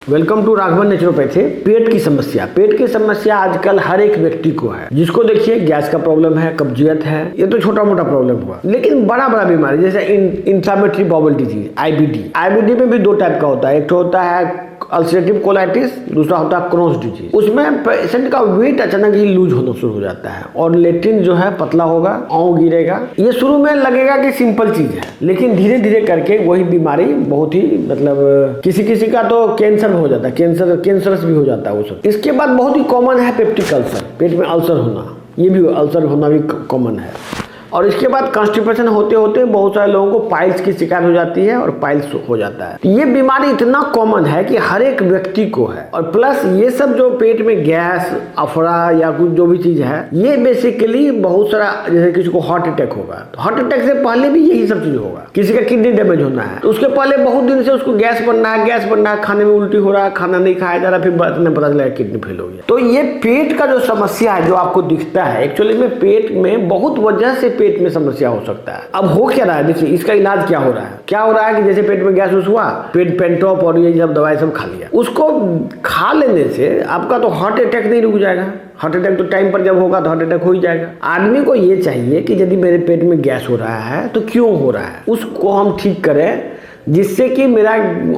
Welcome to Raghavan naturopathy. पेट की समस्या आजकल हर एक व्यक्ति को है। जिसको देखिए गैस का प्रॉब्लम है, कब्जियत है, ये तो छोटा मोटा प्रॉब्लम हुआ। लेकिन बड़ा बीमारी जैसे इंफ्लेमेटरी बाउल डिजीज आईबीडी में भी दो टाइप का होता है। एक तो होता है अल्सरेटिव कोलाइटिस, दूसरा होता है क्रोन्स डिजीज। उसमें पेशेंट का वेट अचानक ही लूज होना शुरू हो जाता है और लेट्रिन जो है पतला होगा, औं गिरेगा। ये शुरू में लगेगा कि सिंपल चीज है, लेकिन धीरे धीरे करके वही बीमारी बहुत ही किसी का तो कैंसर हो जाता है, कैंसरस भी हो जाता है उस। इसके बाद बहुत ही कॉमन है पेप्टिक अल्सर, पेट में अल्सर होना। ये भी अल्सर होना भी कॉमन है। और इसके बाद कॉन्स्टिपेशन होते होते बहुत सारे लोगों को पाइल्स की शिकायत हो जाती है और पाइल्स हो जाता है। ये बीमारी इतना कॉमन है कि हर एक व्यक्ति को है। और प्लस ये सब जो पेट में गैस, अफरा या कुछ जो भी चीज है, ये बेसिकली बहुत सारा, जैसे किसी को हार्ट अटैक होगा तो हार्ट अटैक से पहले भी यही सब चीज होगा। किसी का किडनी डैमेज होना है तो उसके पहले बहुत दिन से उसको गैस बनना है, खाने में उल्टी हो रहा है, खाना नहीं खाया जा रहा, फिर बाद में पता चला किडनी फेल हो गया। तो ये पेट का जो समस्या है जो आपको दिखता है, एक्चुअली में पेट में बहुत वजह से पेट में समस्या हो सकता है। अब हो क्या रहा है, देखिए इसका इलाज क्या हो रहा है कि जैसे पेट में गैस हुआ, पेट पेंटॉप और ये सब दवाई सब खा लिया। उसको खा लेने से आपका तो हार्ट अटैक नहीं रुक जाएगा। हार्ट अटैक तो टाइम पर जब होगा तो हार्ट अटैक हो ही जाएगा। आदमी को ये चाहिए कि यदि मेरे पेट में गैस हो रहा है तो क्यों हो रहा है, उसको हम ठीक करें, जिससे कि मेरा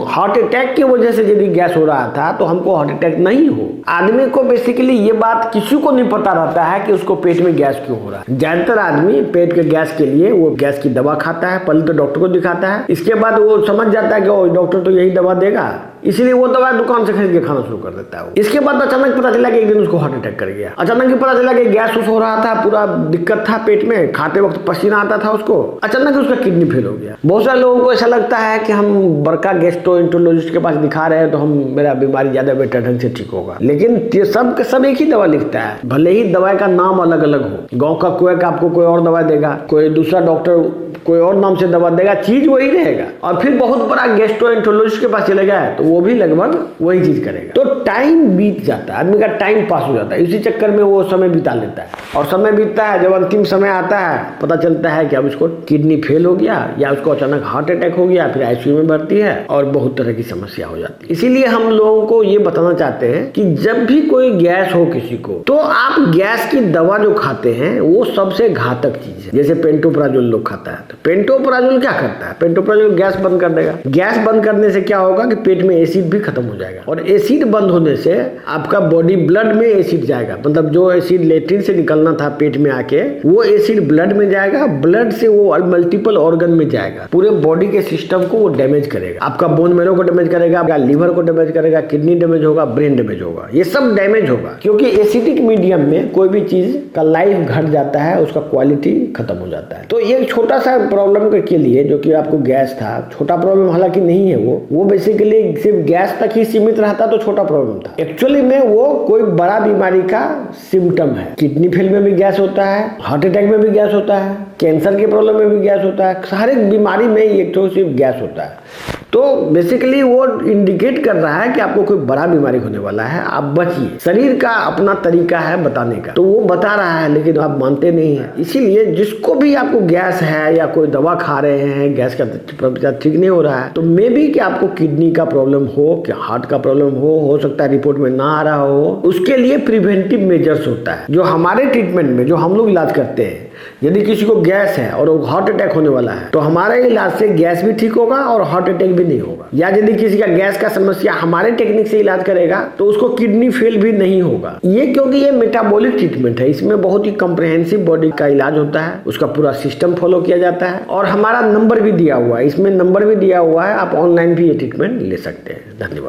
हार्ट अटैक की वजह से यदि गैस हो रहा था तो हमको हार्ट अटैक नहीं हो। आदमी को बेसिकली ये बात किसी को नहीं पता रहता है कि उसको पेट में गैस क्यों हो रहा है। ज्यादातर आदमी पेट के गैस के लिए वो गैस की दवा खाता है, पहले तो डॉक्टर को दिखाता है, इसके बाद वो समझ जाता है कि डॉक्टर तो यही दवा देगा, इसलिए वो दवा दुकान से खरीद के खाना शुरू कर देता है। इसके बाद अचानक पता चला कि एक दिन उसको हार्ट अटैक कर गया। अचानक ही पता चला कि गैस हो रहा था, पूरा दिक्कत था पेट में, खाते वक्त पसीना आता था उसको, अचानक उसका किडनी फेल हो गया। बहुत सारे लोगों को ऐसा लगता है कि हम बड़का गैस्ट्रोएंटरोलॉजिस्ट के पास दिखा रहे हैं तो हम मेरा बीमारी ज्यादा बेटर ढंग से ठीक होगा। लेकिन सब एक ही दवा लिखता है, भले ही दवाई का नाम अलग अलग हो। गाँव का कुएं आपको कोई और दवा देगा, कोई दूसरा डॉक्टर कोई और नाम से दवा देगा, चीज वही रहेगा। और फिर बहुत बड़ा गैस्ट्रोएंटरोलॉजिस्ट के पास चले गए तो वो भी लगभग वही चीज करेगा। तो टाइम बीत जाता है, आदमी का टाइम पास हो जाता है, इसी चक्कर में वो समय बिता लेता है। और समय बीतता है, जब अंतिम समय आता है पता चलता है कि अब उसको किडनी फेल हो गया या उसको अचानक हार्ट अटैक हो गया, फिर आईसीयू में भर्ती है और बहुत तरह की समस्या हो जाती है। इसीलिए हम लोगों को ये बताना चाहते हैं कि जब भी कोई गैस हो किसी को, तो आप गैस की दवा जो खाते हैं वो सबसे घातक चीज है। जैसे पेंटोप्राजोल लोग खाता है, तो पेंटोप्राजोल क्या करता है, पेंटोप्राजोल गैस बंद कर देगा। गैस बंद करने से क्या होगा कि पेट में एसिड भी खत्म हो जाएगा, और एसिड बंद होने से आपका बॉडी ब्लड में एसिड जाएगा, मतलब जो एसिड लेट्रिन से निकलना था पेट में आके वो एसिड ब्लड में जाएगा, ब्लड से वो मल्टीपल ऑर्गन में जाएगा, पूरे बॉडी के सिस्टम को वो डैमेज करेगा। आपका बोन मैरो को डैमेज करेगा, आपका लीवर को डैमेज करेगा, किडनी डैमेज होगा, ब्रेन डैमेज होगा, ये सब डैमेज होगा। क्योंकि एसिडिक मीडियम में कोई भी चीज का लाइफ घट जाता है, उसका क्वालिटी खत्म हो जाता है। तो ये छोटा सा प्रॉब्लम के लिए जो कि आपको गैस था, छोटा प्रॉब्लम हालांकि नहीं है, वो बेसिकली सिर्फ गैस तक ही सीमित रहता तो छोटा प्रॉब्लम था। एक्चुअली में वो कोई बड़ा बीमारी का सिम्टम है। किडनी फेल में भी गैस होता है, हार्ट अटैक में भी गैस होता है, कैंसर के प्रॉब्लम में भी गैस होता है, हर एक बीमारी में एक तो सिर्फ गैस होता है। तो बेसिकली वो इंडिकेट कर रहा है कि आपको कोई बड़ा बीमारी होने वाला है, आप बचिए। शरीर का अपना तरीका है बताने का, तो वो बता रहा है लेकिन आप मानते नहीं है। इसीलिए जिसको भी आपको गैस है या कोई दवा खा रहे हैं, गैस का ठीक नहीं हो रहा है, तो मे बी कि आपको किडनी का प्रॉब्लम हो, कि हार्ट का प्रॉब्लम हो सकता है रिपोर्ट में ना आ रहा हो। उसके लिए प्रिवेंटिव मेजर्स होता है जो हमारे ट्रीटमेंट में, जो हम लोग इलाज करते हैं। यदि किसी को गैस है और हार्ट अटैक होने वाला है तो हमारे इलाज से गैस भी ठीक होगा और हार्ट अटैक भी नहीं होगा। या यदि किसी का गैस का समस्या हमारे टेक्निक से इलाज करेगा तो उसको किडनी फेल भी नहीं होगा। ये क्योंकि ये मेटाबॉलिक ट्रीटमेंट है, इसमें बहुत ही कॉम्प्रिहेंसिव बॉडी का इलाज होता है, उसका पूरा सिस्टम फॉलो किया जाता है। और हमारा नंबर भी दिया हुआ है, इसमें नंबर भी दिया हुआ है, आप ऑनलाइन भी ये ट्रीटमेंट ले सकते हैं। धन्यवाद।